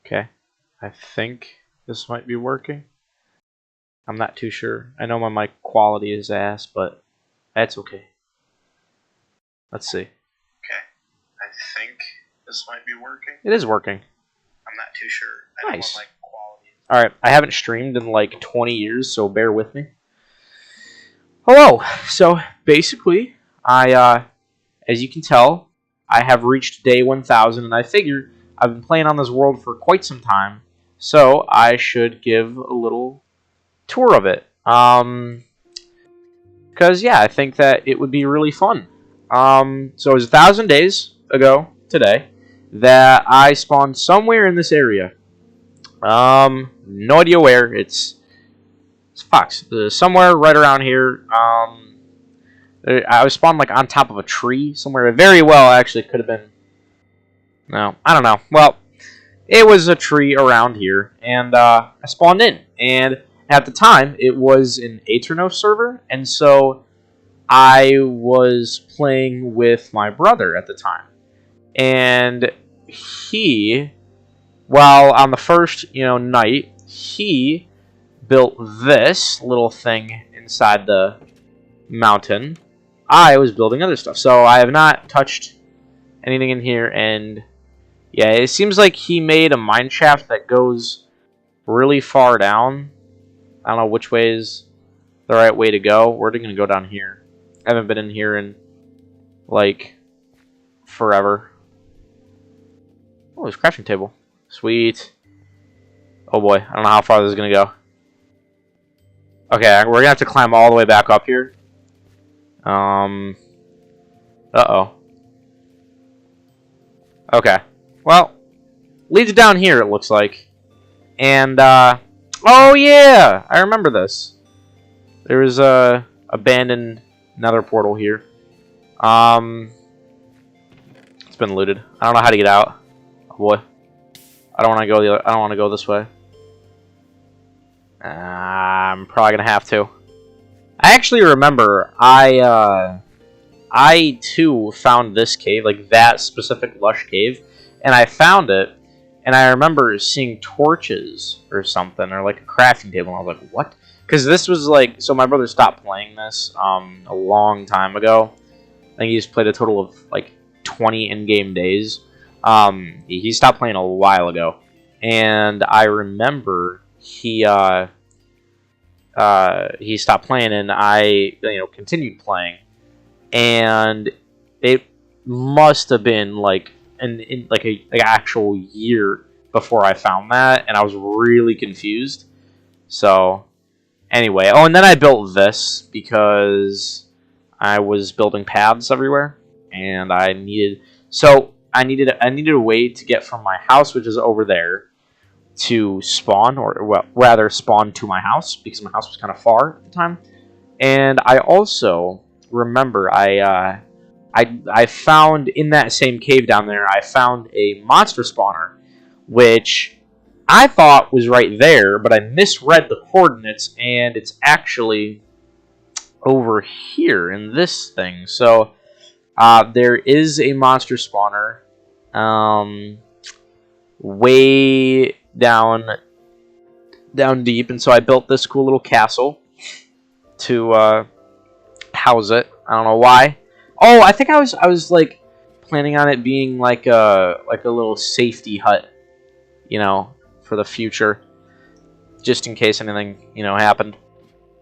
Okay, I think this might be working. I'm not too sure. I know my mic quality is ass, but that's okay. Let's see. Okay, I think this might be working. It is working. I'm not too sure. I Nice. know my mic quality. Alright, I haven't streamed in like 20 years, so bear with me. Hello! So, basically, as you can tell, I have reached day 1000, and I figure I've been playing on this world for quite some time, so I should give a little tour of it. Because, yeah, I think that it would be really fun. So it was 1,000 days ago today that I spawned somewhere in this area. No idea where. It's Fox. Somewhere right around here. I was spawned like on top of a tree somewhere. It very well actually could have been. No, I don't know. Well, it was a tree around here, and I spawned in. And at the time, it was an Aeternos server, and so I was playing with my brother at the time, and he, while on the first night, he built this little thing inside the mountain. I was building other stuff, so I have not touched anything in here, and yeah, it seems like he made a mine shaft that goes really far down. I don't know which way is the right way to go. We're going to go down here. I haven't been in here in like forever. Oh, there's a crafting table. Sweet. Oh boy, I don't know how far this is going to go. Okay, we're going to have to climb all the way back up here. Uh-oh. Okay. Well, leads down here, it looks like. And, oh yeah! I remember this. There was a abandoned nether portal here. It's been looted. I don't know how to get out. Oh boy. I don't want to go I don't want to go this way. I'm probably gonna have to. I actually remember I too found this cave, like that specific lush cave, and I found it, and I remember seeing torches or something, or like a crafting table, and I was like, what? Because this was like, so my brother stopped playing this a long time ago. I think he's played a total of like 20 in-game days. He stopped playing a while ago, and I remember he stopped playing, and I continued playing, and it must have been like an actual year before I found that, and I was really confused. So anyway, oh, and then I built this because I was building paths everywhere, and I needed a way to get from my house, which is over there, to spawn, or well, rather spawn to my house, because my house was kind of far at the time. And I also remember I found in that same cave down there, I found a monster spawner, which I thought was right there, but I misread the coordinates, and it's actually over here in this thing. So there is a monster spawner way down deep, and so I built this cool little castle to house it. I don't know why. Oh, I think I was like planning on it being like a little safety hut, for the future, just in case anything happened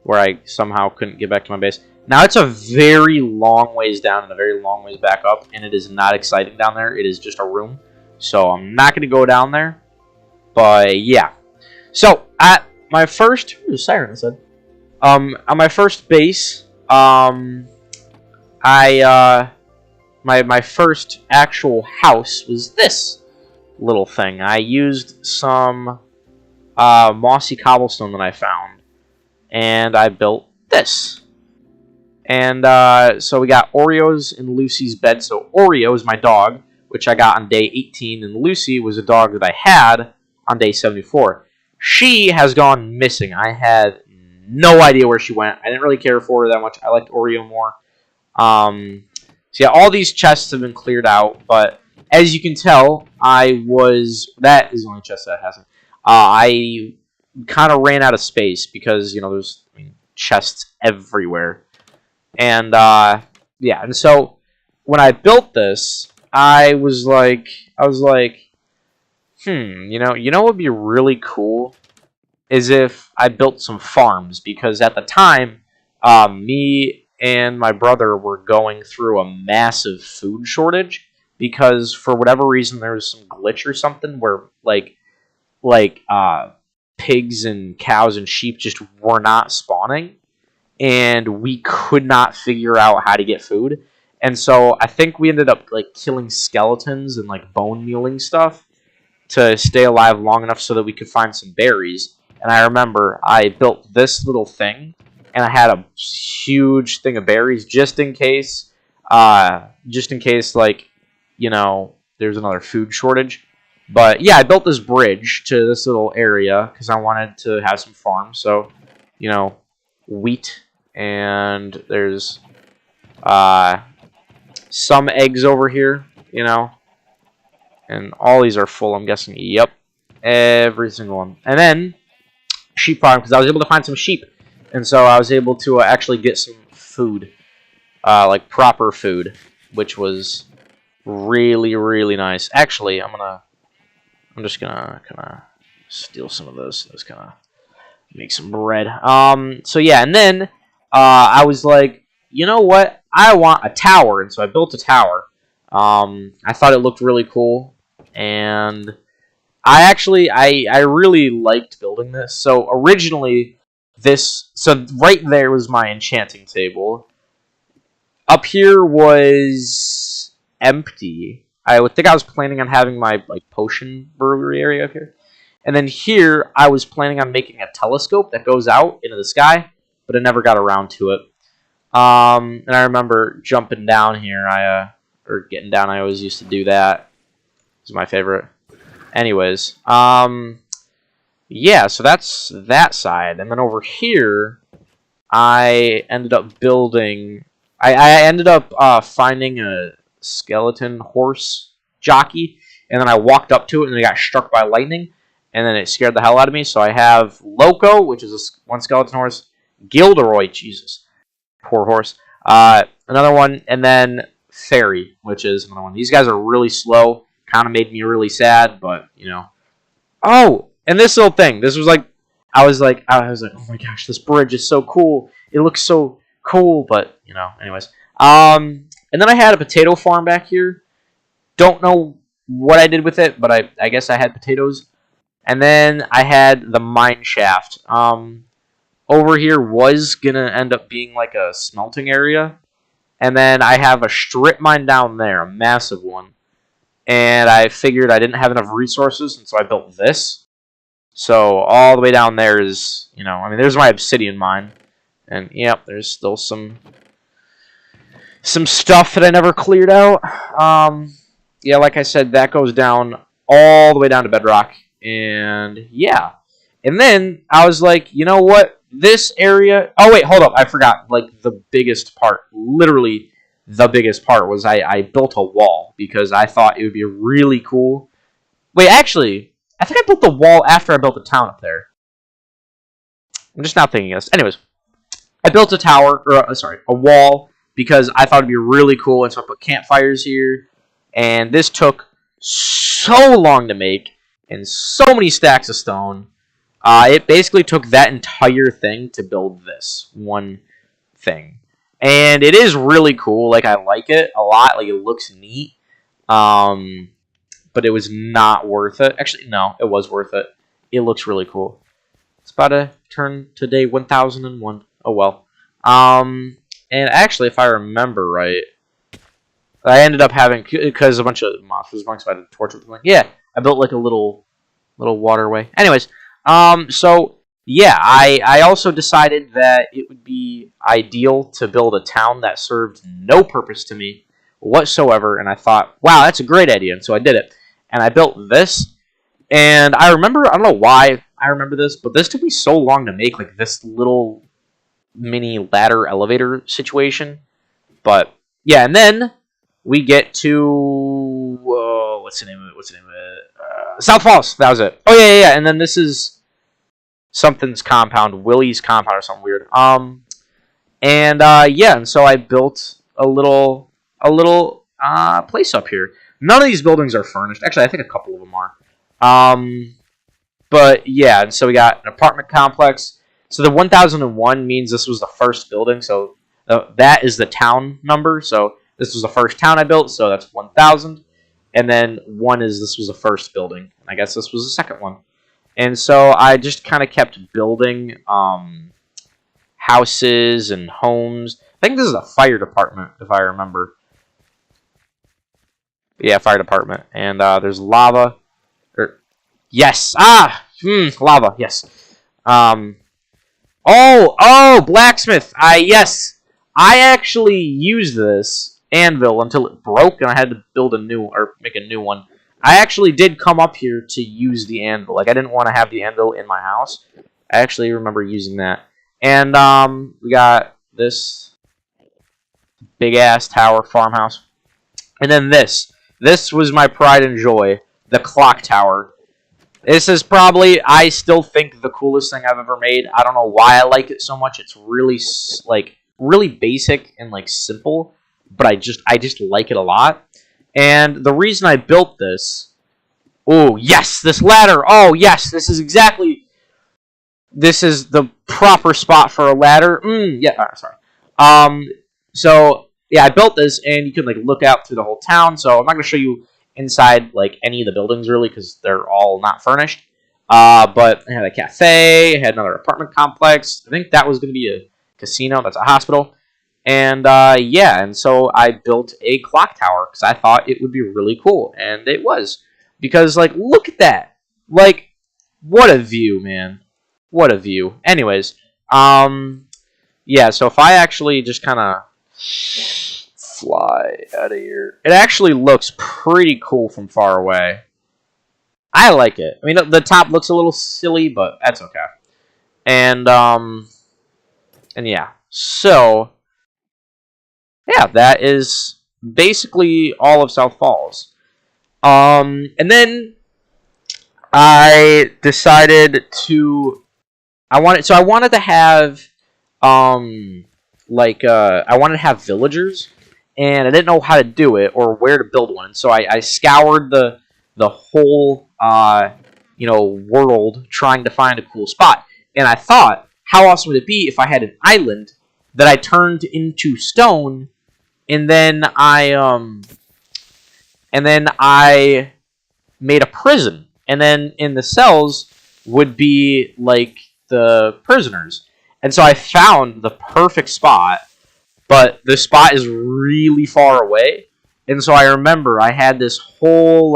where I somehow couldn't get back to my base. Now it's a very long ways down and a very long ways back up, and it is not exciting down there. It is just a room, so I'm not going to go down there. But yeah, so at my first siren, I said, on my first base, my first actual house was this little thing. I used some mossy cobblestone that I found, and I built this. And so we got Oreo's in Lucy's bed. So Oreo is my dog, which I got on day 18, and Lucy was a dog that I had on day 74. She has gone missing. I had no idea where she went. I didn't really care for her that much. I liked Oreo more. So yeah, all these chests have been cleared out, but as you can tell, that is the only chest that hasn't. I kind of ran out of space because there's chests everywhere, and yeah, and so when I built this, I was like, what would be really cool is if I built some farms, because at the time, me and my brother were going through a massive food shortage because for whatever reason there was some glitch or something where pigs and cows and sheep just were not spawning, and we could not figure out how to get food. And so I think we ended up killing skeletons and bone mealing stuff to stay alive long enough so that we could find some berries. And I remember I built this little thing, and I had a huge thing of berries just in case there's another food shortage. But yeah, I built this bridge to this little area because I wanted to have some farms. So, wheat, and there's some eggs over here, and all these are full, I'm guessing. Yep, every single one. And then sheep farm, because I was able to find some sheep, and so I was able to actually get some food, proper food, which was really, really nice. Actually, I'm just gonna kind of steal some of those. Let's kind of make some bread. So yeah, and then I was like, you know what? I want a tower, and so I built a tower. I thought it looked really cool, and I really liked building this. So originally, right there was my enchanting table. Up here was empty. I would think I was planning on having my potion brewery area up here. And then here, I was planning on making a telescope that goes out into the sky, but I never got around to it. And I remember jumping down here, or getting down, I always used to do that. It was my favorite. Anyways, yeah, so that's that side. And then over here, I ended up building... I ended up finding a skeleton horse jockey, and then I walked up to it, and it got struck by lightning, and then it scared the hell out of me. So I have Loco, which is one skeleton horse, Gilderoy, Jesus, poor horse, another one, and then Fairy, which is another one. These guys are really slow, kind of made me really sad, but Oh, and this little thing, this was I was like, oh my gosh, this bridge is so cool. It looks so cool, but anyways. And then I had a potato farm back here. Don't know what I did with it, but I guess I had potatoes. And then I had the mine shaft. Over here was gonna end up being a smelting area. And then I have a strip mine down there, a massive one. And I figured I didn't have enough resources, and so I built this. So all the way down there is, there's my obsidian mine. And yep, there's still some stuff that I never cleared out. Yeah, like I said, that goes down all the way down to bedrock. And yeah. And then I was like, you know what? This area... Oh, wait, hold up. I forgot. The biggest part, literally the biggest part, was I built a wall because I thought it would be really cool. Wait, actually, I think I built the wall after I built the town up there. I'm just not thinking of this. Anyways, I built a tower, or a wall, because I thought it'd be really cool, and so I put campfires here, and this took so long to make, and so many stacks of stone. It basically took that entire thing to build this one thing, and it is really cool. I like it a lot. It looks neat, but it was not worth it. Actually, no, it was worth it. It looks really cool. It's about to turn to day 1001. Oh well. And actually, if I remember right, I ended up having, because a bunch of monsters amongst, so I had to torture them. Yeah, I built a little waterway. Anyways, so yeah, I also decided that it would be ideal to build a town that served no purpose to me whatsoever, and I thought, wow, that's a great idea, and so I did it. And I built this, and I remember, I don't know why I remember this, but this took me so long to make, this little mini ladder elevator situation. But yeah, and then we get to what's the name of it? What's the name of it? South Falls. That was it. Oh yeah. And then this is something's compound, Willie's compound or something weird. And so I built a little place up here. None of these buildings are furnished. Actually, I think a couple of them are. But yeah, and so we got an apartment complex. So the 1001 means this was the first building. So that is the town number. So this was the first town I built. So that's 1000. And then 1 is this was the first building. And I guess this was the second one. And so I just kind of kept building houses and homes. I think this is a fire department, if I remember. Yeah, fire department. And there's lava. Yes. Lava. Yes. Oh, blacksmith. Yes. I actually used this anvil until it broke, and I had to build make a new one. I actually did come up here to use the anvil. Like, I didn't want to have the anvil in my house. I actually remember using that. And we got this big ass tower farmhouse, and then this. This was my pride and joy, the clock tower. This is probably, I still think, the coolest thing I've ever made. I don't know why I like it so much. It's really, really basic and, simple, but I just like it a lot. And the reason I built this... Oh, yes! This ladder! Oh, yes! This is the proper spot for a ladder. Sorry. So, yeah, I built this, and you can, look out through the whole town. So I'm not going to show you inside, any of the buildings, really, because they're all not furnished. But I had a cafe, I had another apartment complex. I think that was going to be a casino. That's a hospital. And, and so I built a clock tower, because I thought it would be really cool. And it was. Because, look at that. What a view, man. What a view. Anyways, so if I actually just kind of fly out of here, it actually looks pretty cool from far away. I like it. I mean, the top looks a little silly, but that's okay. And yeah. So, yeah, that is basically all of South Falls. And then I decided to... I wanted to have, I wanted to have villagers, and I didn't know how to do it or where to build one. So I scoured the whole, world trying to find a cool spot. And I thought, how awesome would it be if I had an island that I turned into stone, and then I made a prison, and then in the cells would be the prisoners. And so I found the perfect spot, but the spot is really far away. And so I remember I had this whole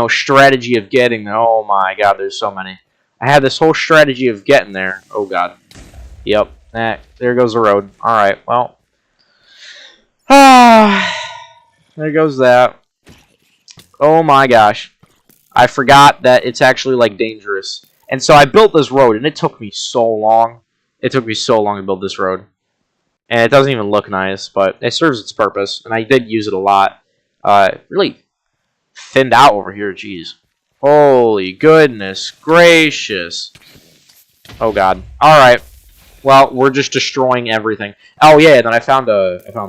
strategy of getting there. Oh my god, there's so many. I had this whole strategy of getting there. Oh god. Yep. There goes the road. Alright, well. There goes that. Oh my gosh. I forgot that it's actually dangerous. And so I built this road, and it took me so long. It took me so long to build this road. And it doesn't even look nice, but it serves its purpose. And I did use it a lot. Really thinned out over here, jeez. Holy goodness gracious. Oh god. Alright. Well, we're just destroying everything. Oh yeah, then I found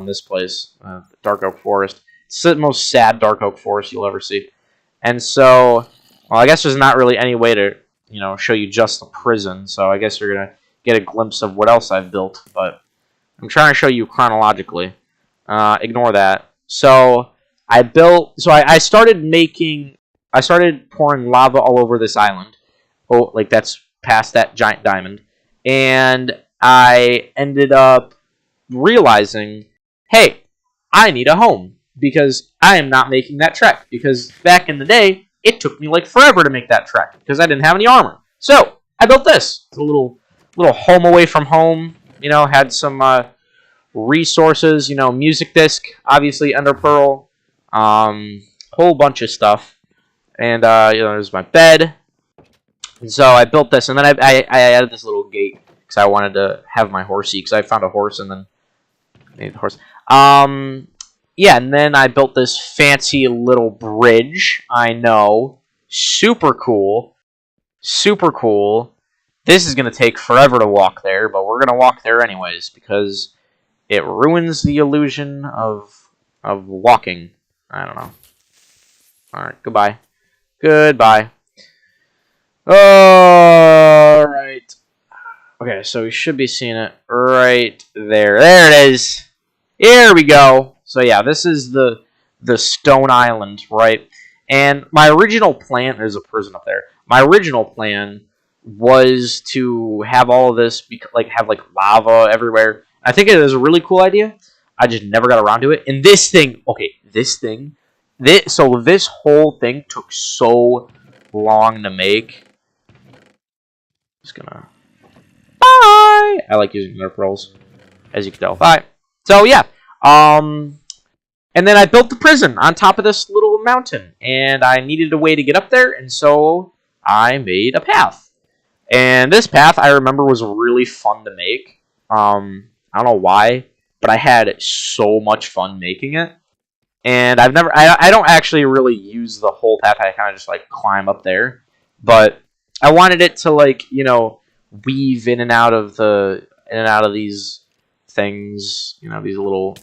this place. Dark Oak Forest. It's the most sad Dark Oak Forest you'll ever see. And so, well, I guess there's not really any way to, show you just the prison. So I guess you're going to get a glimpse of what else I've built. But I'm trying to show you chronologically. Ignore that. So I started pouring lava all over this island. Oh, that's past that giant diamond. And I ended up realizing, hey, I need a home. Because I am not making that trek. Because back in the day, it took me forever to make that trek. Because I didn't have any armor. So, I built this. It's a little home away from home. Had some resources. Music disc. Obviously, Ender Pearl. Whole bunch of stuff. And, there's my bed. And so, I built this. And then I added this little gate. Because I wanted to have my horsey. Because I found a horse and then I made the horse. yeah, and then I built this fancy little bridge. I know. Super cool. Super cool. This is going to take forever to walk there, but we're going to walk there anyways because it ruins the illusion of walking. I don't know. Alright, goodbye. Goodbye. Alright. Okay, so we should be seeing it right there. There it is. Here we go. So yeah, this is the Stone Island, right? And my original plan, there's a prison up there. My original plan was to have all of this, have lava everywhere. I think it is a really cool idea. I just never got around to it. And this thing, okay, so this whole thing took so long to make. Just gonna, bye! I like using Nerf rolls, as you can tell. Bye. So yeah, and then I built the prison on top of this little mountain, and I needed a way to get up there, and so I made a path. And this path, I remember, was really fun to make. I don't know why, but I had so much fun making it. And I don't actually really use the whole path. I kind of just climb up there, but I wanted it to weave in and out of these things, these little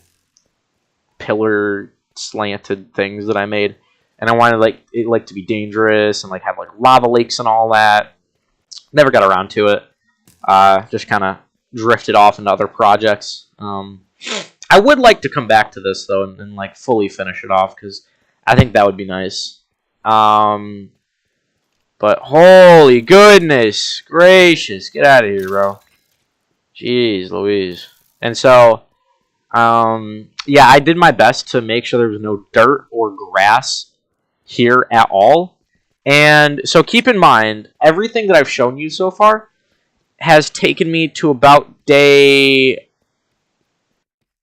pillar slanted things that I made, and I wanted it to be dangerous and have lava lakes and all that. Never got around to it. Just kind of drifted off into other projects. I would like to come back to this though and fully finish it off because I think that would be nice. But holy goodness gracious, get out of here, bro. Jeez Louise. And so, yeah, I did my best to make sure there was no dirt or grass here at all. And so keep in mind, everything that I've shown you so far has taken me to about day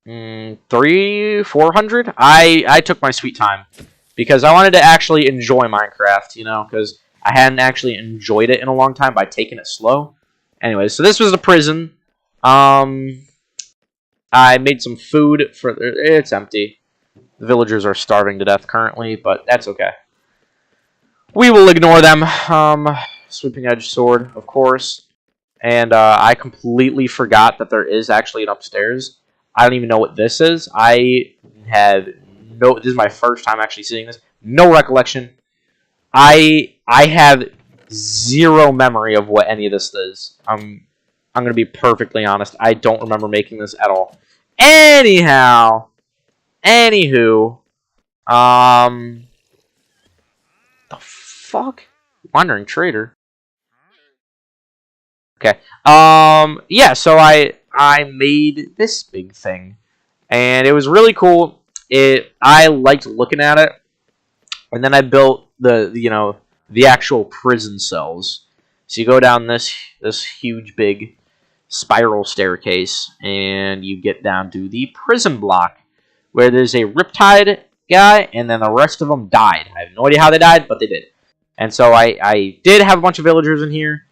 400. I took my sweet time because I wanted to actually enjoy Minecraft, because I hadn't actually enjoyed it in a long time by taking it slow. Anyway, so this was the prison. I made some food for... It's empty. The villagers are starving to death currently, but that's okay. We will ignore them. Sweeping edge sword, of course. And I completely forgot that there is actually an upstairs. I don't even know what this is. This is my first time actually seeing this. No recollection. I have zero memory of what any of this is. I'm going to be perfectly honest. I don't remember making this at all. Anywho, the fuck? Wandering Trader. Okay. Yeah, so I made this big thing, and it was really cool. I liked looking at it, and then I built the actual prison cells. So you go down this huge big spiral staircase, and you get down to the prison block, where there's a Riptide guy, and then the rest of them died. I have no idea how they died, but they did. And so I did have a bunch of villagers in here,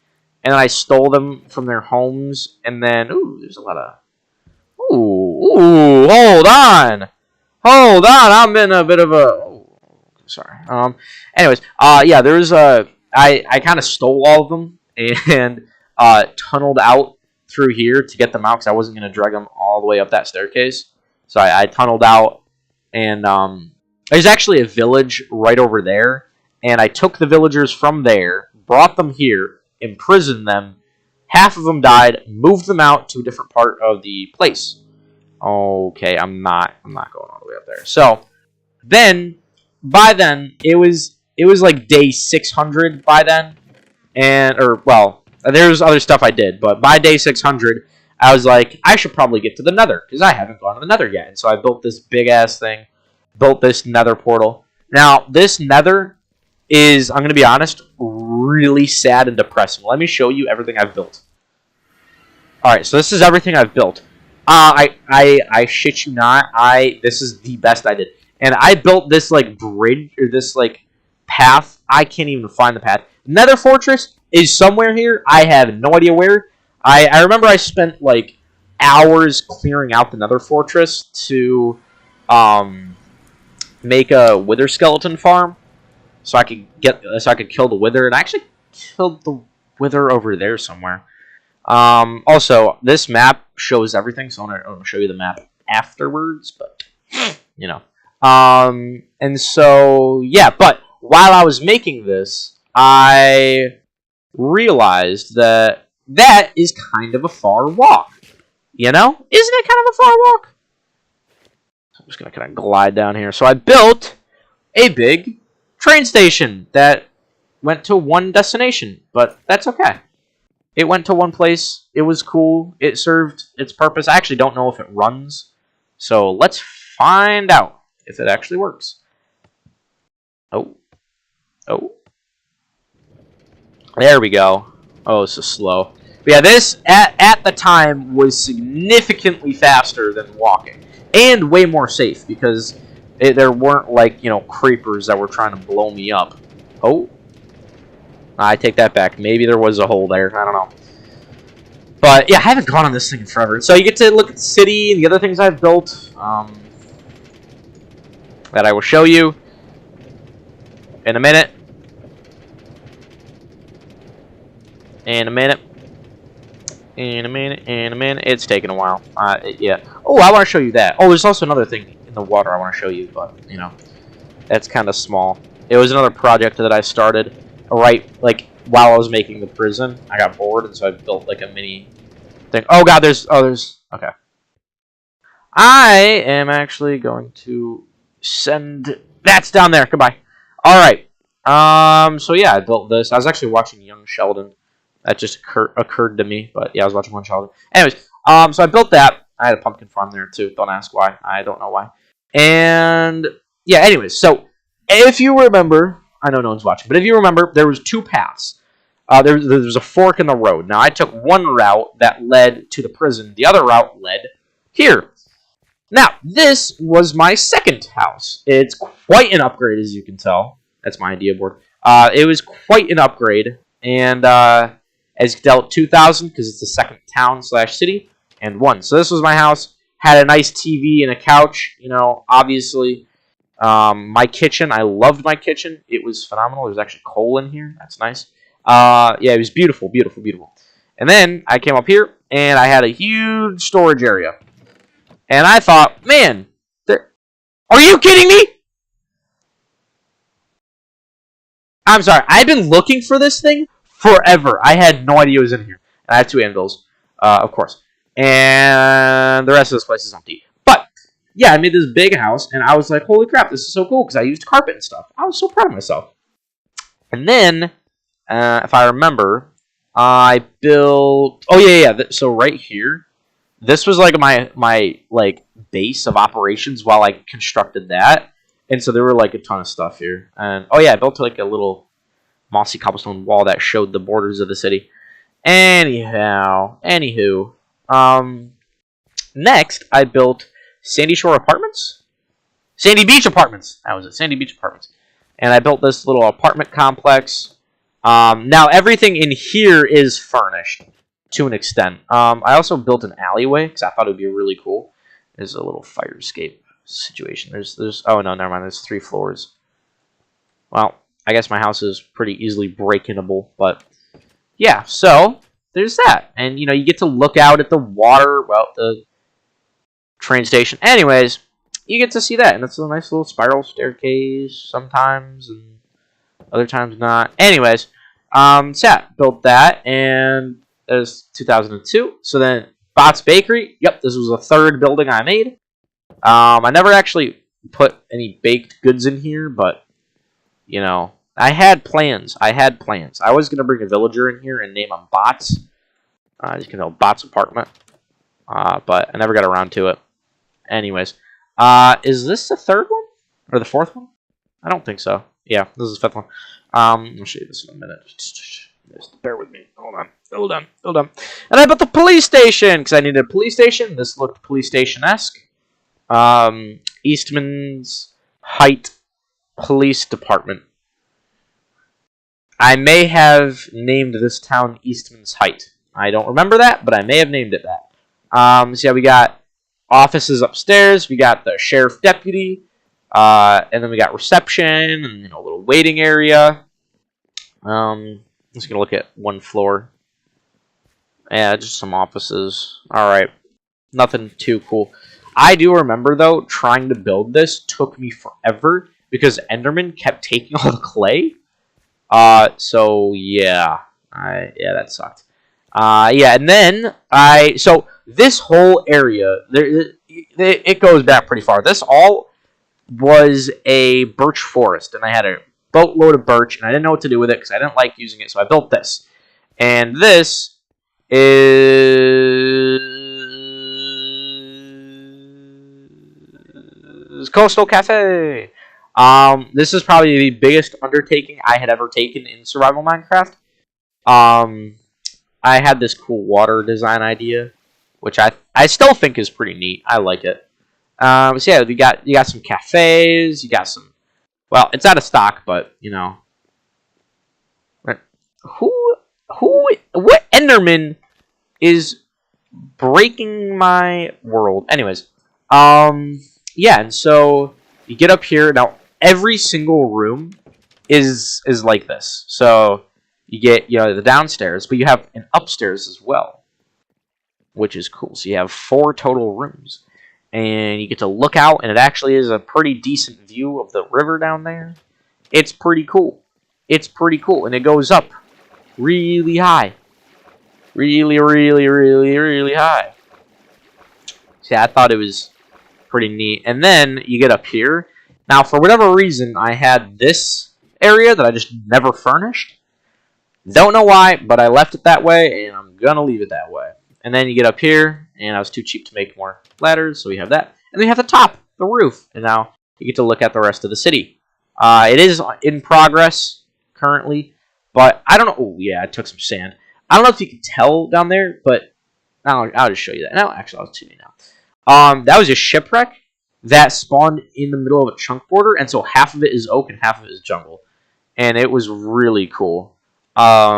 and then I stole them from their homes, and then, there's a lot of... Hold on! Hold on, I'm in a bit of a... sorry. Anyways, yeah, there's a... I kind of stole all of them, and tunneled out through here to get them out, because I wasn't going to drag them all the way up that staircase. So I tunneled out, and there's actually a village right over there, and I took the villagers from there, brought them here, imprisoned them, half of them died, moved them out to a different part of the place. Okay, I'm not going all the way up there. So, by then, it was like day 600 by then, there's other stuff I did, but by day 600, I was like, I should probably get to the Nether, because I haven't gone to the Nether yet. And so I built this big-ass thing, built this Nether portal. Now, this Nether is, I'm going to be honest, really sad and depressing. Let me show you everything I've built. Alright, so this is everything I've built. I shit you not, this is the best I did. And I built this, bridge, or this, path. I can't even find the path. Nether Fortress is somewhere here. I have no idea where. I remember I spent, hours clearing out the Nether Fortress to make a wither skeleton farm, so I could kill the wither, and I actually killed the wither over there somewhere. Also, this map shows everything, so I'm gonna show you the map afterwards, but you know. And so yeah, but while I was making this, I realized that that is kind of a far walk. You know? Isn't it kind of a far walk? I'm just gonna kind of glide down here. So I built a big train station that went to one destination, but that's okay. It went to one place. It was cool. It served its purpose. I actually don't know if it runs, so let's find out if it actually works. Oh. There we go. Oh, it's so slow. But yeah, this, at the time, was significantly faster than walking. And way more safe, because there weren't, like, you know, creepers that were trying to blow me up. Oh. I take that back. Maybe there was a hole there. I don't know. But, yeah, I haven't gone on this thing in forever. So you get to look at the city and the other things I've built that I will show you in a minute. In a minute. It's taking a while. Yeah. Oh, I want to show you that. Oh, there's also another thing in the water I want to show you, but, you know, that's kind of small. It was another project that I started right, like, while I was making the prison. I got bored, and so I built, like, a mini thing. Oh, God, there's, okay. I am actually going to send, that's down there. Goodbye. All right. So, yeah, I built this. I was actually watching Young Sheldon. That just occurred to me, but yeah, I was watching one child. Anyways, so I built that. I had a pumpkin farm there too. Don't ask why. I don't know why. And yeah, anyways, so if you remember, I know no one's watching, but if you remember, there was two paths. There was a fork in the road. Now I took one route that led to the prison. The other route led here. Now this was my second house. It's quite an upgrade, as you can tell. That's my idea board. It was quite an upgrade, and as dealt 2,000 because it's the second town / city, and 1. So this was my house. Had a nice TV and a couch. You know, obviously, my kitchen. I loved my kitchen. It was phenomenal. There's actually coal in here. That's nice. Yeah, it was beautiful, beautiful, beautiful. And then I came up here and I had a huge storage area. And I thought, man, are you kidding me? I'm sorry. I've been looking for this thing forever. I had no idea it was in here. And I have 2 anvils, of course. And the rest of this place is empty. But, yeah, I made this big house, and I was like, holy crap, this is so cool, because I used carpet and stuff. I was so proud of myself. And then, if I remember, I built... Oh, yeah. So right here, this was like my like base of operations while I constructed that. And so there were like a ton of stuff here. And, oh, yeah, I built like a little mossy cobblestone wall that showed the borders of the city. Anywho, next I built Sandy Shore Apartments? Sandy Beach Apartments! That was it, Sandy Beach Apartments. And I built this little apartment complex. Now everything in here is furnished to an extent. I also built an alleyway because I thought it would be really cool. There's a little fire escape situation. There's oh no, never mind. There's 3 floors. Well, I guess my house is pretty easily break-inable, but yeah. So there's that, and you know you get to look out at the water, well, the train station. Anyways, you get to see that, and it's a nice little spiral staircase sometimes, and other times not. Anyways, so yeah, built that, and there's 2002. So then Bots Bakery. Yep, this was the 3rd building I made. I never actually put any baked goods in here, but, you know, I had plans. I was going to bring a villager in here and name him Bots. You can know Bots Apartment. But I never got around to it. Anyways, is this the 3rd one? Or the 4th one? I don't think so. Yeah, this is the 5th one. I'll show you this in a minute. Just bear with me. Hold on. And I built the police station, because I needed a police station. This looked police station-esque. Eastman's Height Police Department. I may have named this town Eastman's Height. I don't remember that, but I may have named it that. So yeah, we got offices upstairs. We got the sheriff deputy, and then we got reception and a little waiting area. I'm just gonna look at one floor. Yeah, just some offices. All right, nothing too cool. I do remember though, trying to build this took me forever because Enderman kept taking all the clay. So yeah, yeah, that sucked. Yeah, and then so this whole area, it goes back pretty far. This all was a birch forest, and I had a boatload of birch, and I didn't know what to do with it because I didn't like using it, so I built this. And this is Coastal Cafe. This is probably the biggest undertaking I had ever taken in Survival Minecraft. I had this cool water design idea, which I still think is pretty neat. I like it. So yeah, you got some cafes, you got some. Well, it's out of stock, but what Enderman is breaking my world? Anyways, yeah, and so you get up here now. Every single room is like this. So you get the downstairs, but you have an upstairs as well, which is cool. So you have 4 total rooms, and you get to look out, and it actually is a pretty decent view of the river down there. It's pretty cool. It's pretty cool, and it goes up really high, really high. See, I thought it was pretty neat. And then you get up here. Now, for whatever reason, I had this area that I just never furnished. Don't know why, but I left it that way, and I'm gonna leave it that way. And then you get up here, and I was too cheap to make more ladders, so we have that. And then we have the top, the roof, and now you get to look at the rest of the city. It is in progress currently, but I don't know. Oh, yeah, I took some sand. I don't know if you can tell down there, but I'll just show you that. No, actually, I'll show you now. That was a shipwreck that spawned in the middle of a chunk border, and so half of it is oak and half of it is jungle. And it was really cool. I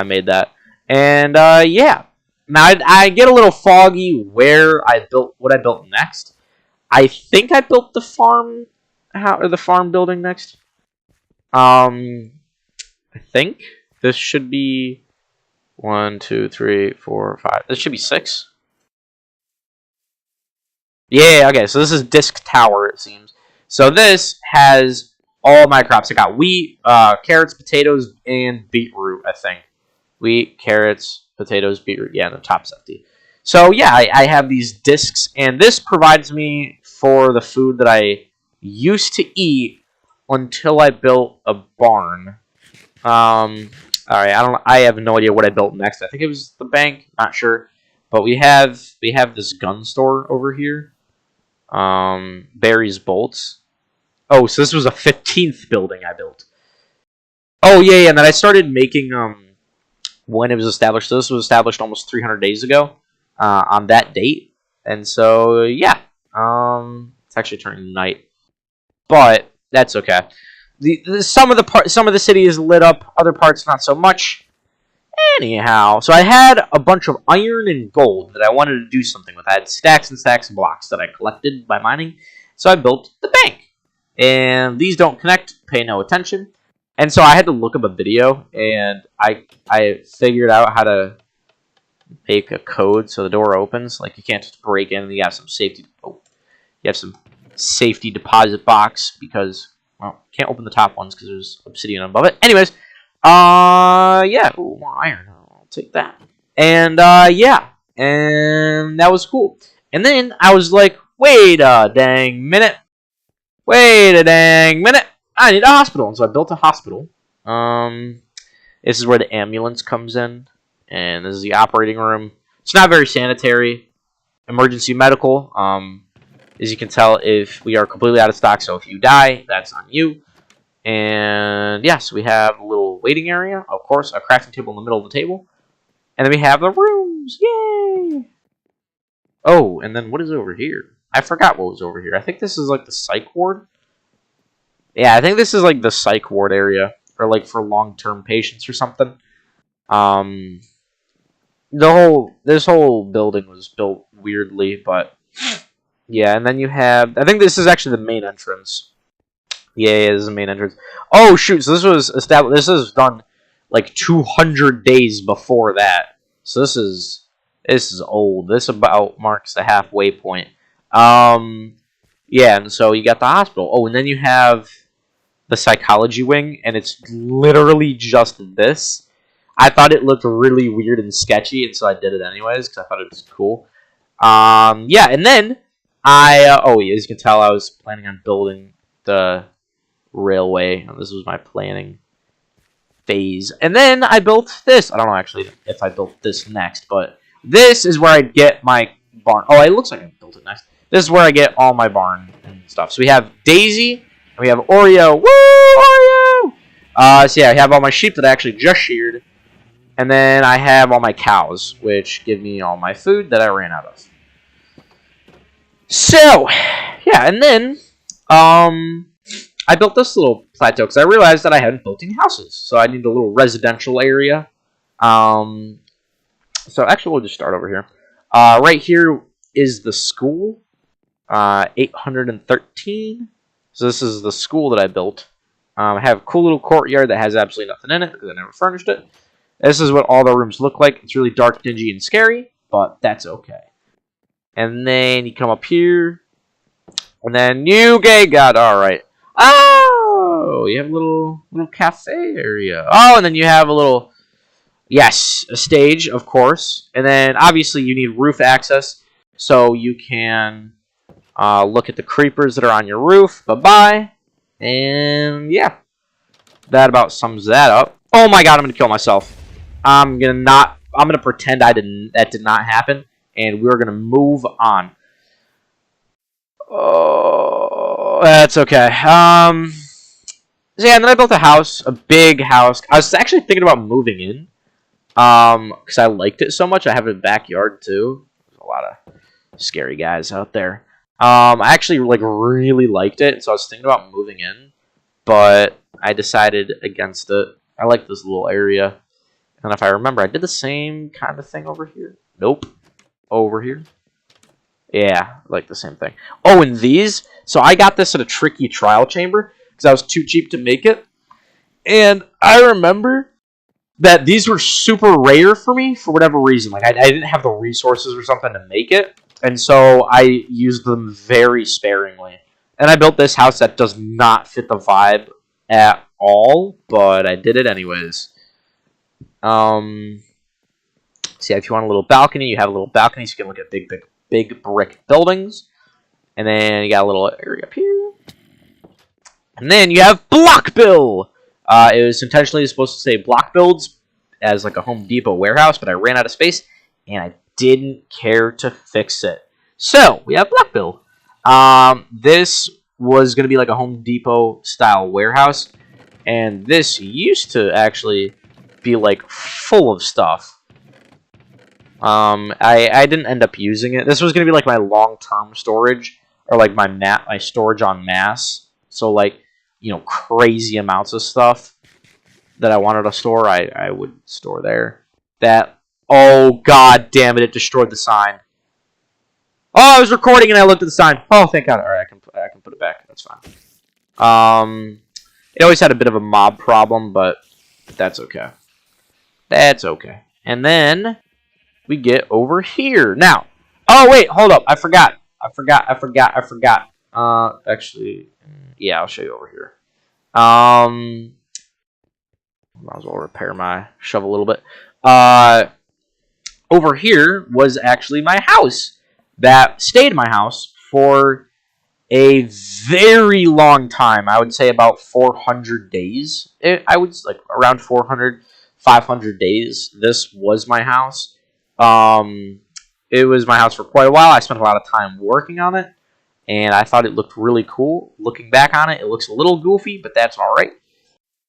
made that. And, yeah. Now, I get a little foggy where I built what I built next. I think I built the farm building next. I think this should be 1, 2, 3, 4, 5. This should be 6. Yeah, okay, so this is Disc Tower, it seems. So this has all my crops. I got wheat, carrots, potatoes, and beetroot, I think. Wheat, carrots, potatoes, beetroot. Yeah, and the top's empty. So, yeah, I have these discs, and this provides me for the food that I used to eat until I built a barn. Alright, I have no idea what I built next. I think it was the bank, not sure. But we have this gun store over here. Barry's Bolts. Oh, so this was a 15th building I built. Oh, yeah, and then I started making, when it was established. So this was established almost 300 days ago, on that date. And so, yeah, it's actually turning night. But, that's okay. Some of the city is lit up, other parts not so much. Anyhow, so I had a bunch of iron and gold that I wanted to do something with. I had stacks and stacks of blocks that I collected by mining. So I built the bank. And these don't connect, pay no attention. And so I had to look up a video, and I figured out how to make a code so the door opens. Like, you can't just break in, you have some safety. Oh, you have some safety deposit box because, well, can't open the top ones because there's obsidian above it. Anyways, yeah. Ooh, more iron. I'll take that. And, yeah. And that was cool. And then I was like, wait a dang minute. I need a hospital. And so I built a hospital. This is where the ambulance comes in. And this is the operating room. It's not very sanitary. Emergency medical. As you can tell, if we are completely out of stock, so if you die, that's on you. And yeah, so we have a little waiting area, of course, a crafting table in the middle of the table. And then we have the rooms. Yay! Oh, and then what is over here? I forgot what was over here. I think this is like the psych ward. Yeah, I think this is like the psych ward area. Or like for long-term patients or something. this whole building was built weirdly, but yeah. And then you have, I think this is actually the main entrance. Yeah, this is the main entrance. Oh shoot! So this was established. This is done like 200 days before that. So this is old. This about marks the halfway point. Yeah, and so you got the hospital. Oh, and then you have the psychology wing, and it's literally just this. I thought it looked really weird and sketchy, and so I did it anyways because I thought it was cool. Yeah, and then oh, as you can tell, I was planning on building the railway. This was my planning phase, and then I built this. I don't know actually if I built this next, but this is where I get my barn. Oh, it looks like I built it next. This is where I get all my barn and stuff. So we have Daisy, and we have Oreo. Woo, Oreo! So yeah, I have all my sheep that I actually just sheared. And then I have all my cows, which give me all my food that I ran out of. So, yeah, and then I built this little plateau because I realized that I hadn't built any houses. So I need a little residential area. So actually, we'll just start over here. Right here is the school, 813. So this is the school that I built. I have a cool little courtyard that has absolutely nothing in it because I never furnished it. This is what all the rooms look like. It's really dark, dingy, and scary, but that's okay. And then you come up here, and then you got alright. Oh, you have a little cafe area. Oh, and then you have a little, yes, a stage, of course. And then obviously you need roof access, so you can look at the creepers that are on your roof. Bye-bye. And yeah, that about sums that up. Oh my god, I'm gonna kill myself. I'm gonna pretend that did not happen, and we're gonna move on. Oh, that's okay. So yeah, and then I built a house, a big house. I was actually thinking about moving in, because I liked it so much. I have a backyard too. There's a lot of scary guys out there. I actually really liked it, so I was thinking about moving in, but I decided against it. I like this little area. And if I remember, I did the same kind of thing over here. Nope. Over here. Yeah, like the same thing. Oh, and these. So I got this at a tricky trial chamber because I was too cheap to make it. And I remember that these were super rare for me for whatever reason. Like I didn't have the resources or something to make it. And so I used them very sparingly. And I built this house that does not fit the vibe at all, but I did it anyways. See, if you want a little balcony, you have a little balcony so you can look at big brick buildings. And then you got a little area up here. And then you have Block Bill. It was intentionally supposed to say Block Builds as like a Home Depot warehouse, but I ran out of space and I didn't care to fix it. So we have Block Bill. This was going to be like a Home Depot style warehouse, and this used to actually be like full of stuff. I didn't end up using it. This was gonna be like my long-term storage, or like my storage on mass. So like, you know, crazy amounts of stuff that I wanted to store, I would store there. Oh god damn it! It destroyed the sign. Oh, I was recording and I looked at the sign. Oh, thank god! All right, I can put it back. That's fine. It always had a bit of a mob problem, but that's okay. That's okay. And then we get over here. Now, oh wait, hold up. I forgot. Actually, yeah, I'll show you over here. Might as well repair my shovel a little bit. Over here was actually my house that stayed my house for a very long time. I would say about 400 days. I would like around 400, 500 days. This was my house. It was my house for quite a while. I spent a lot of time working on it, and I thought it looked really cool. Looking back on it, it looks a little goofy, but that's all right.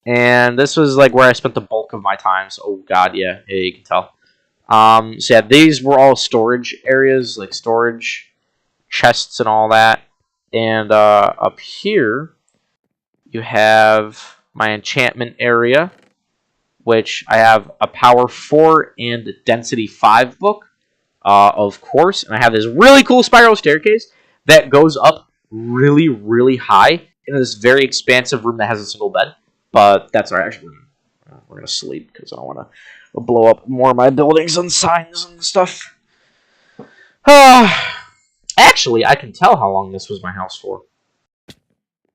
And this was like where I spent the bulk of my time. So, oh god, yeah, you can tell. So yeah, these were all storage areas, like storage chests and all that. And up here, you have my enchantment area. which I have a Power 4 and Density 5 book, of course. And I have this really cool spiral staircase that goes up really, really high in this very expansive room that has a single bed. But that's all right. Actually, we're going to sleep because I don't want to blow up more of my buildings and signs and stuff. Actually, I can tell how long this was my house for.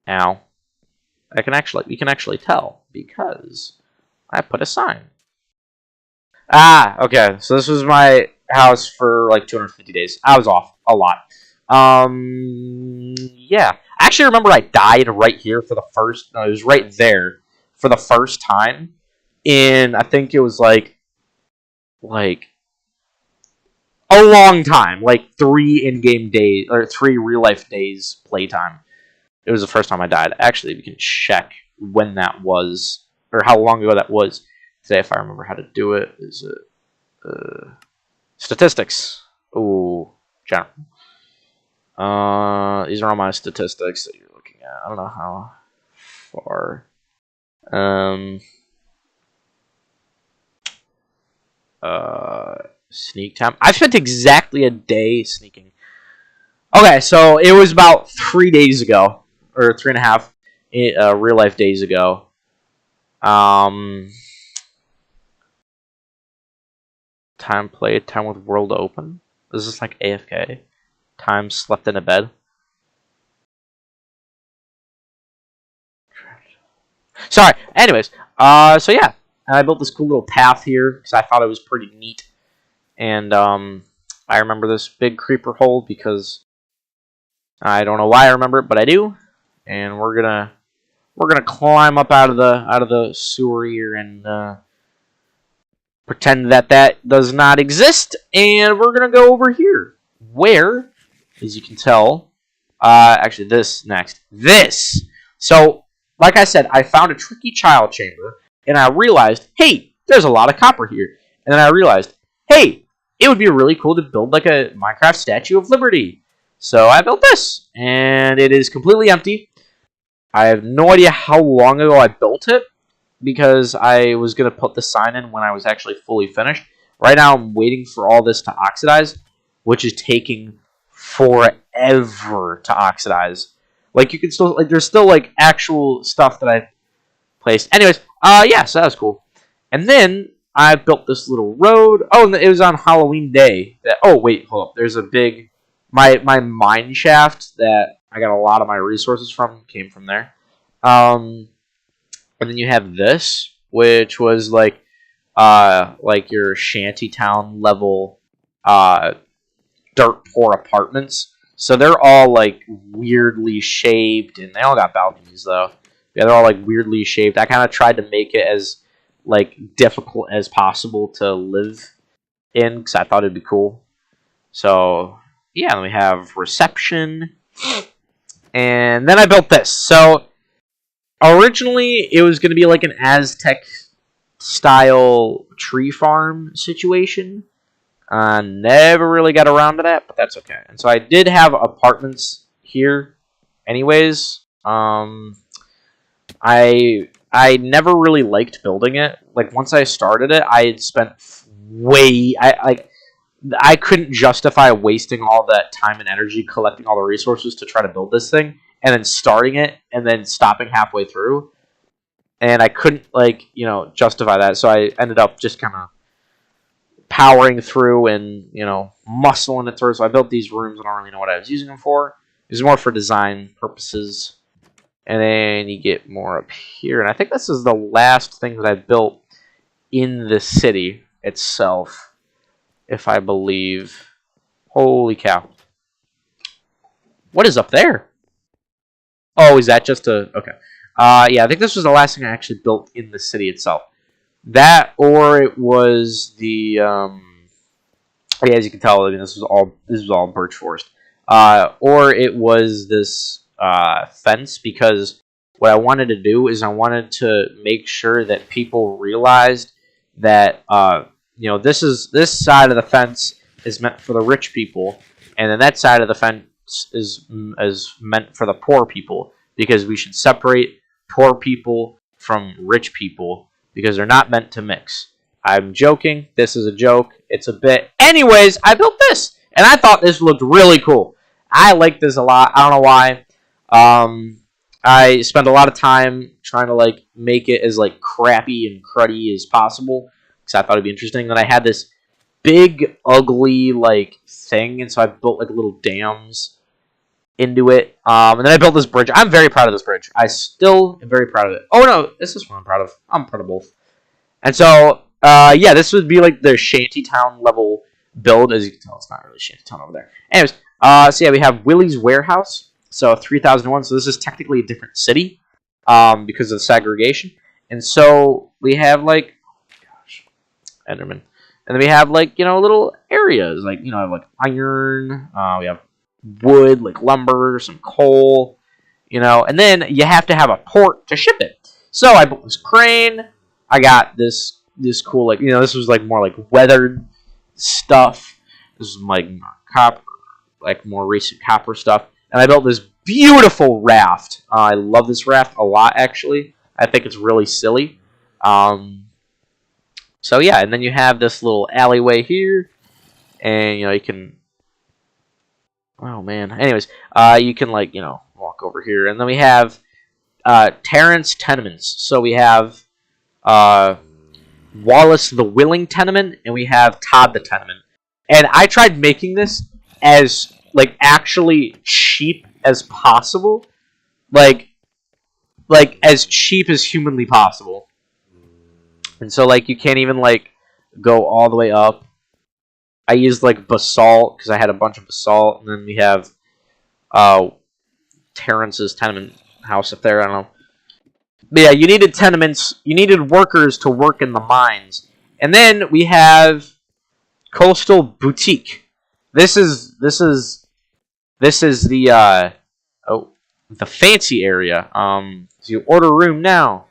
Now, we can actually tell because I put a sign. Okay. So this was my house for like 250 days. I was off a lot. Yeah. I actually remember I died right here for the first. No, it was right there for the first time. I think it was like a long time, like 3 in-game days or 3 real-life days playtime. It was the first time I died. Actually, we can check when that was or how long ago that was. Say if I remember how to do it. Is it statistics? Ooh, general. These are all my statistics that you're looking at. I don't know how far. Sneak time. I've spent exactly a day sneaking. Okay, so it was about 3 days ago, or 3.5 real life days ago. Time played, time with world open. Is this like AFK? Time slept in a bed. Sorry. Anyways, so yeah, I built this cool little path here because I thought it was pretty neat, and I remember this big creeper hole because I don't know why I remember it, but I do, and we're gonna climb up out of the sewer here and pretend that does not exist, and we're gonna go over here where, as you can tell, actually this next. So, like I said, I found a tricky child chamber, and I realized, hey, there's a lot of copper here. And then I realized, hey, it would be really cool to build like a Minecraft Statue of Liberty. So I built this, and it is completely empty. I have no idea how long ago I built it, because I was going to put the sign in when I was actually fully finished. Right now I'm waiting for all this to oxidize, which is taking forever to oxidize. Like, you can still, like, there's still, like, actual stuff that I've placed. Anyways, yeah, so that was cool. And then I built this little road. Oh, and it was on Halloween day. Oh, wait, hold up. There's a big, my mine shaft that I got a lot of my resources from came from there. And then you have this, which was, like your shantytown level, dirt poor apartments. So they're all, like, weirdly shaped, and they all got balconies, though. Yeah, they're all, like, weirdly shaped. I kind of tried to make it as, like, difficult as possible to live in, because I thought it'd be cool. So, yeah, then we have reception. And then I built this. So, originally, it was going to be, like, an Aztec-style tree farm situation. Never really got around to that, but that's okay. And so I did have apartments here anyways. I never really liked building it. Like, once I started it, I had spent I couldn't justify wasting all that time and energy collecting all the resources to try to build this thing and then starting it and then stopping halfway through. And I couldn't, like, justify that, so I ended up just kind of powering through and, muscling it through. So I built these rooms. I don't really know what I was using them for. It was more for design purposes. And then you get more up here. And I think this is the last thing that I built in the city itself, if I believe. Holy cow. What is up there? Oh, is that just a... Okay. Yeah, I think this was the last thing I actually built in the city itself. That, or it was the... yeah, as you can tell, I mean, this was all birch forest. Or it was this fence, because what I wanted to do is I wanted to make sure that people realized that this side of the fence is meant for the rich people, and then that side of the fence is meant for the poor people, because we should separate poor people from rich people, because they're not meant to mix. I'm joking. This is a joke. It's a bit. Anyways, I built this, and I thought this looked really cool. I like this a lot. I don't know why. I spent a lot of time trying to like make it as like crappy and cruddy as possible because I thought it'd be interesting. Then I had this big, ugly like thing, and so I built like little dams into it. And then I built this bridge. I'm very proud of this bridge. I still am very proud of it. Oh no, this is what I'm proud of. I'm proud of both. And so, yeah, this would be like the shantytown level build. As you can tell, it's not really shantytown over there. Anyways, so yeah, we have Willie's Warehouse. So 3001. So this is technically a different city because of the segregation. And so we have like, gosh, Enderman. And then we have like, you know, little areas like, you know, like iron. We have wood, like lumber, some coal, you know. And then you have to have a port to ship it. So I built this crane. I got this cool, like, you know, this was like more like weathered stuff. This is like copper, like more recent copper stuff. And I built this beautiful raft. I love this raft a lot, actually. I think it's really silly. So yeah, and then you have this little alleyway here, and you know you can. Oh man. Anyways, you can like walk over here, and then we have Terrence Tenements. So we have Wallace the Willing Tenement, and we have Todd the Tenement. And I tried making this as like actually cheap as possible, like as cheap as humanly possible. And so like you can't even like go all the way up. I used like basalt because I had a bunch of basalt, and then we have Terrence's tenement house up there. I don't know. But yeah, you needed tenements. You needed workers to work in the mines, and then we have Coastal Boutique. This is the the fancy area. So you order a room now.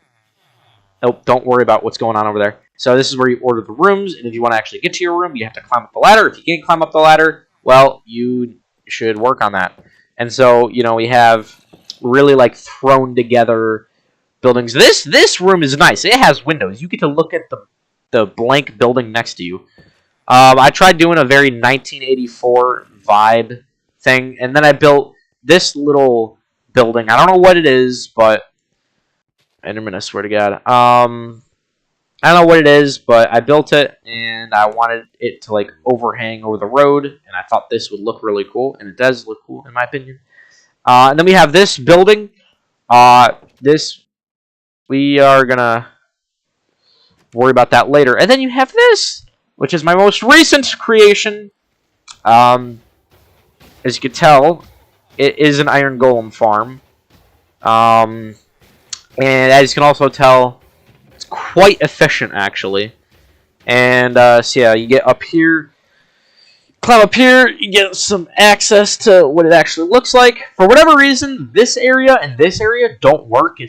Oh, don't worry about what's going on over there. So this is where you order the rooms, and if you want to actually get to your room, you have to climb up the ladder. If you can't climb up the ladder, well, you should work on that. And so, we have really like thrown together buildings. This room is nice. It has windows. You get to look at the blank building next to you. I tried doing a very 1984 vibe thing, and then I built this little building. I don't know what it is, but Enderman, I swear to God. I don't know what it is, but I built it, and I wanted it to like overhang over the road, and I thought this would look really cool, and it does look cool in my opinion. And then we have this building. We are gonna worry about that later. And then you have this, which is my most recent creation. As you can tell, it is an iron golem farm. And as you can also tell, it's quite efficient, actually. And, so yeah, you get up here, climb up here, you get some access to what it actually looks like. For whatever reason, this area and this area don't work.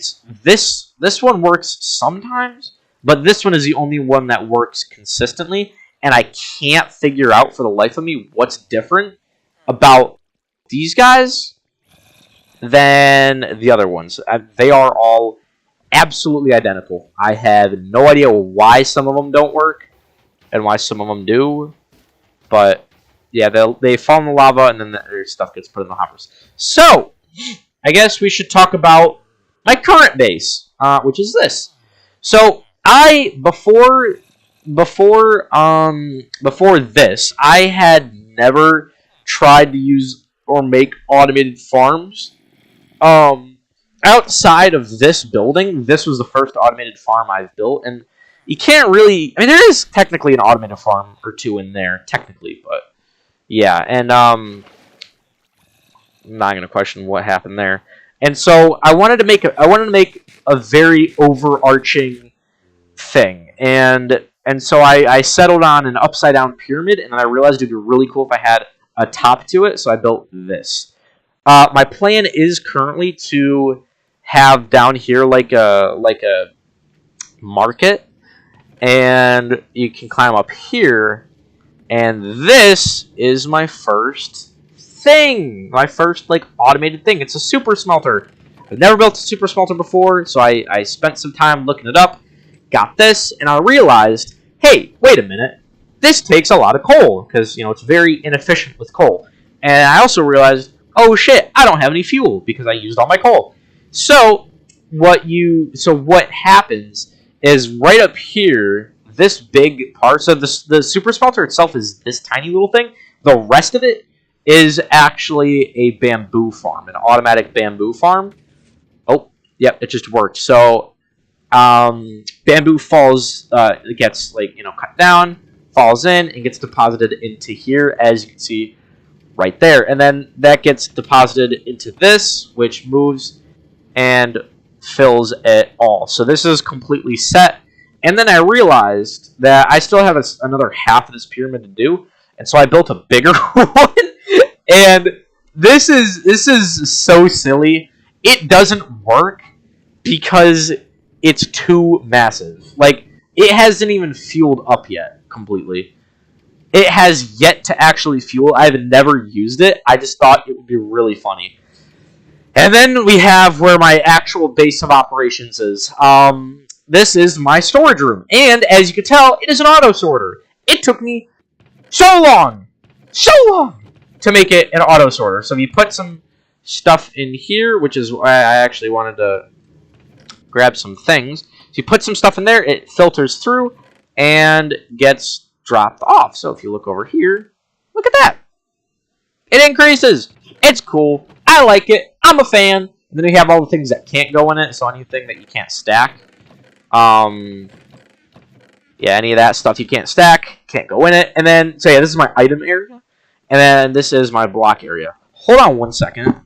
This one works sometimes, but this one is the only one that works consistently. And I can't figure out for the life of me what's different about these guys than the other ones. They are all absolutely identical. I have no idea why some of them don't work and why some of them do, but yeah, they fall in the lava and then their stuff gets put in the hoppers. So I guess we should talk about my current base, which is this. So before this, I had never tried to use or make automated farms. Outside of this building, this was the first automated farm I've built, and you can't really... I mean, there is technically an automated farm or two in there, technically, but... Yeah, and, I'm not going to question what happened there. And so, I wanted to make a very overarching thing, and so I settled on an upside-down pyramid, and then I realized it would be really cool if I had a top to it, so I built this. My plan is currently to have down here like a market, and you can climb up here, and this is my first thing, my first like automated thing. It's a super smelter. I've never built a super smelter before, so I spent some time looking it up, got this, and I realized, hey, wait a minute, this takes a lot of coal, because, it's very inefficient with coal. And I also realized, oh shit, I don't have any fuel, because I used all my coal. So what happens is right up here, this big part, so the super smelter itself is this tiny little thing. The rest of it is actually a bamboo farm, an automatic bamboo farm. Oh, yep, it just worked. So bamboo falls, gets cut down, falls in, and gets deposited into here, as you can see right there. And then that gets deposited into this, which moves and fills it all. So this is completely set. And then I realized that I still have another half of this pyramid to do, and so I built a bigger one. And this is so silly. It doesn't work because it's too massive. Like, it hasn't even fueled up yet completely. It has yet to actually fuel. I've never used it. I just thought it would be really funny. And then we have where my actual base of operations is. This is my storage room. And as you can tell, it is an auto sorter. It took me so long to make it an auto sorter. So if you put some stuff in here, which is why I actually wanted to grab some things. So you put some stuff in there, it filters through and gets dropped off. So if you look over here, look at that. It increases. It's cool. I like it. I'm a fan. And then we have all the things that can't go in it. So anything that you can't stack. Yeah, any of that stuff you can't stack, can't go in it. And then, so yeah, this is my item area. And then this is my block area. Hold on one second.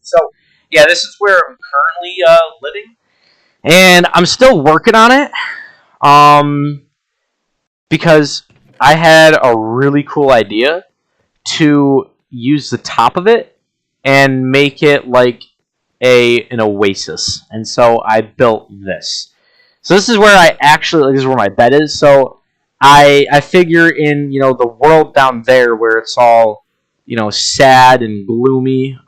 So, yeah, this is where I'm currently living. And I'm still working on it. Because I had a really cool idea to use the top of it and make it like an oasis. And so I built this. So this is where this is where my bed is. So I figure in, the world down there where it's all, sad and gloomy,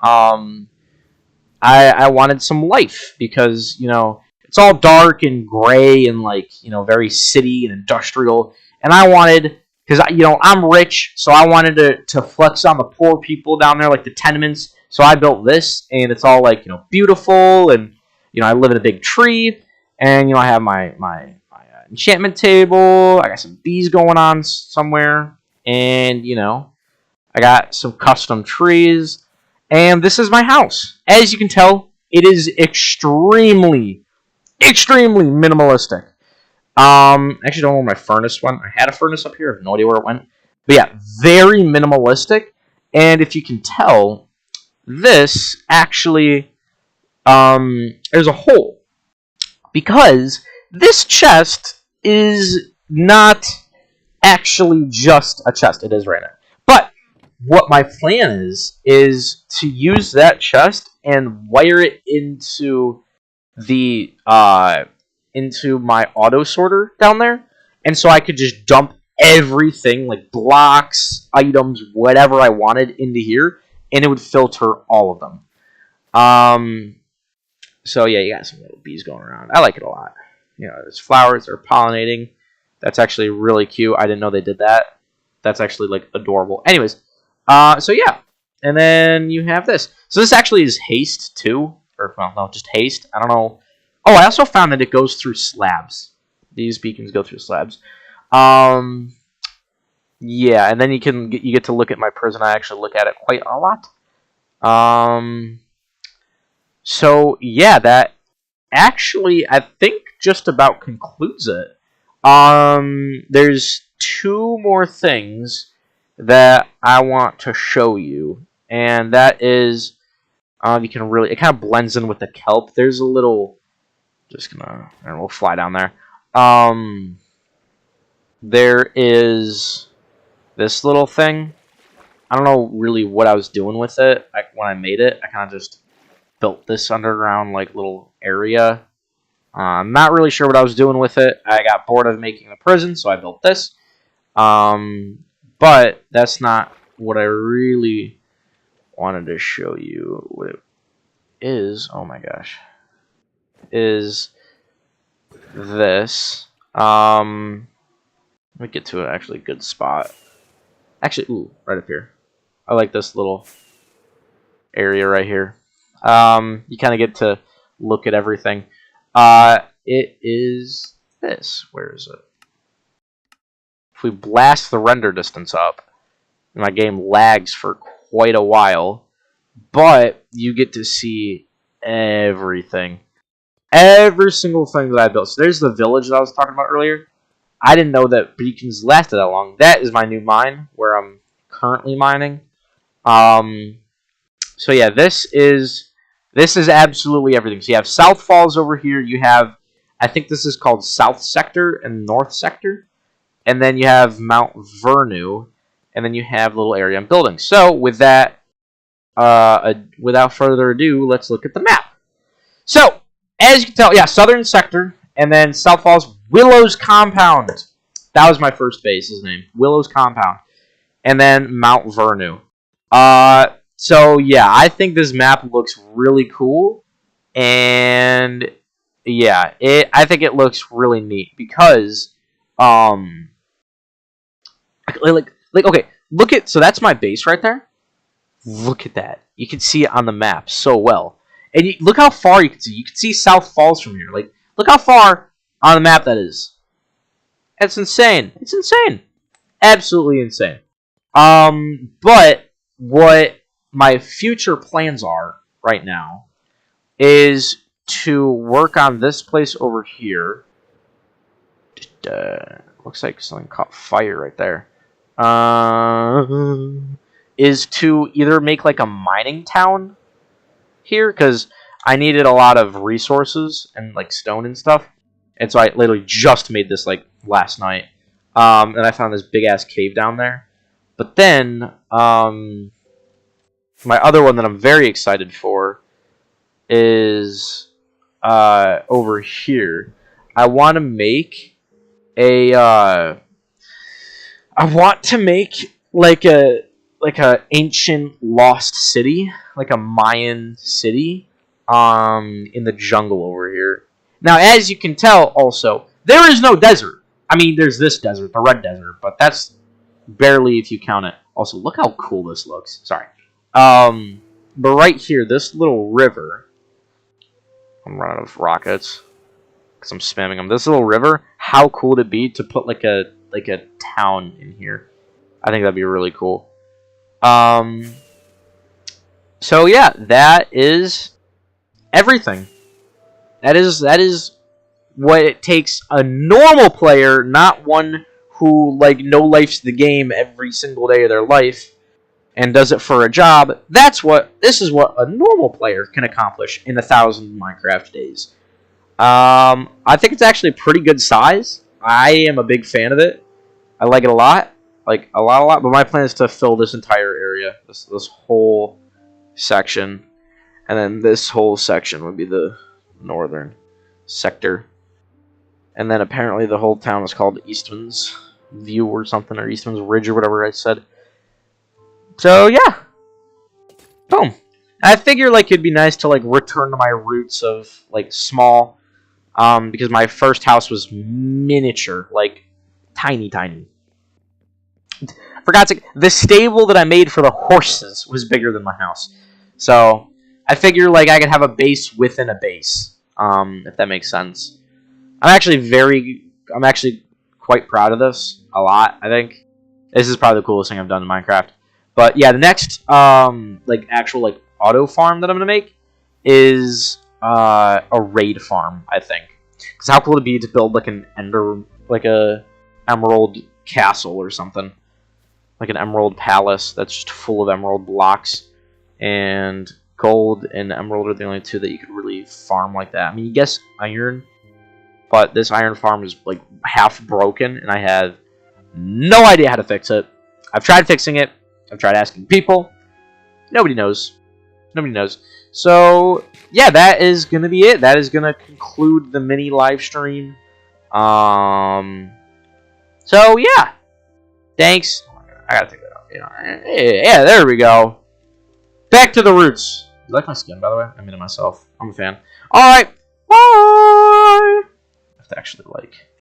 I wanted some life because, it's all dark and gray and very city and industrial. And I wanted, because I'm rich, so I wanted to flex on the poor people down there, like the tenements. So I built this, and it's all beautiful, and I live in a big tree, and I have my enchantment table. I got some bees going on somewhere, and I got some custom trees, and this is my house. As you can tell, it is extremely minimalistic. I actually don't know where my furnace went. I had a furnace up here. I have no idea where it went. But yeah, very minimalistic. And if you can tell, this actually, there's a hole. Because this chest is not actually just a chest. It is right now. But what my plan is to use that chest and wire it into into my auto sorter down there, and so I could just dump everything like blocks, items, whatever I wanted into here, and it would filter all of them. So yeah, you got some little bees going around. I like it a lot. There's flowers, they're pollinating. That's actually really cute. I didn't know they did that. That's actually adorable. Anyways, so yeah, and then you have this. So this actually is haste too, or well, no, just haste. I don't know. Oh, I also found that it goes through slabs. These beacons go through slabs. Yeah, and then you get to look at my prison. I actually look at it quite a lot. So yeah, that actually I think just about concludes it. There's two more things that I want to show you, and that is, you can really, it kind of blends in with the kelp. There's a little, just gonna, and we'll fly down there. There is this little thing. I don't know really what I was doing with it when I made it. I kind of just built this underground like little area. I'm not really sure what I was doing with it. I got bored of making the prison, so I built this. But that's not what I really wanted to show you. What it is, oh my gosh, is this. Let me get to an actually good spot. Actually, ooh, right up here. I like this little area right here. You kind of get to look at everything. It is this. Where is it? If we blast the render distance up, my game lags for quite a while, but you get to see everything. Every single thing that I built. So there's the village that I was talking about earlier. I didn't know that beacons lasted that long. That is my new mine, where I'm currently mining. So yeah, this is absolutely everything. So you have South Falls over here. You have, I think this is called South Sector and North Sector. And then you have Mount Vernu. And then you have a little area I'm building. So with that, without further ado, let's look at the map. So, as you can tell, yeah, Southern Sector. And then South Falls, Willows Compound. That was my first base, his name. Willows Compound. And then Mount Vernu. So, yeah, I think this map looks really cool. And, yeah, I think it looks really neat. Because, okay, look at, so that's my base right there. Look at that. You can see it on the map so well. And look how far you can see. You can see South Falls from here. Like, look how far on the map that is. That's insane. It's insane. Absolutely insane. But what my future plans are right now is to work on this place over here. Looks like something caught fire right there. Is to either make like a mining town here, because I needed a lot of resources and like stone and stuff, and so I literally just made this like last night, and I found this big ass cave down there. But then my other one that I'm very excited for is over here. I want to make a like a ancient lost city, like a Mayan city, in the jungle over here. Now, as you can tell, also there is no desert. I mean, there's this desert, the red desert, but that's barely if you count it. Also, look how cool this looks. Sorry, but right here, this little river. I'm running out of rockets because I'm spamming them. This little river. How cool would it be to put like a town in here? I think that'd be really cool. So yeah, that is everything. That is what it takes a normal player, not one who like no-lifes the game every single day of their life and does it for a job. This is what a normal player can accomplish in 1,000 Minecraft days. I think it's actually a pretty good size. I am a big fan of it. I like it a lot. Like, a lot, but my plan is to fill this entire area, this whole section, and then this whole section would be the northern sector, and then apparently the whole town is called Eastman's View or something, or Eastman's Ridge or whatever I said. So, yeah. Boom. I figure, like, it'd be nice to, like, return to my roots of, like, small, because my first house was miniature, like, tiny. For God's sake, the stable that I made for the horses was bigger than my house. So, I figure, like, I could have a base within a base, if that makes sense. I'm actually quite proud of this, a lot, I think. This is probably the coolest thing I've done in Minecraft. But, yeah, the next, like, actual, like, auto farm that I'm going to make is a raid farm, I think. Because how cool would it be to build like a emerald castle or something, like an emerald palace that's just full of emerald blocks, and gold and emerald are the only two that you could really farm like that. I mean, you guess iron, but this iron farm is like half broken, and I have no idea how to fix it. I've tried fixing it. I've tried asking people. Nobody knows. Nobody knows. So, yeah, that is going to be it. That is going to conclude the mini live stream. So, yeah. Thanks. I got to take that off. You know, yeah, there we go. Back to the roots. You like my skin, by the way? I'm into myself. I'm a fan. Alright. Bye. I have to actually, like...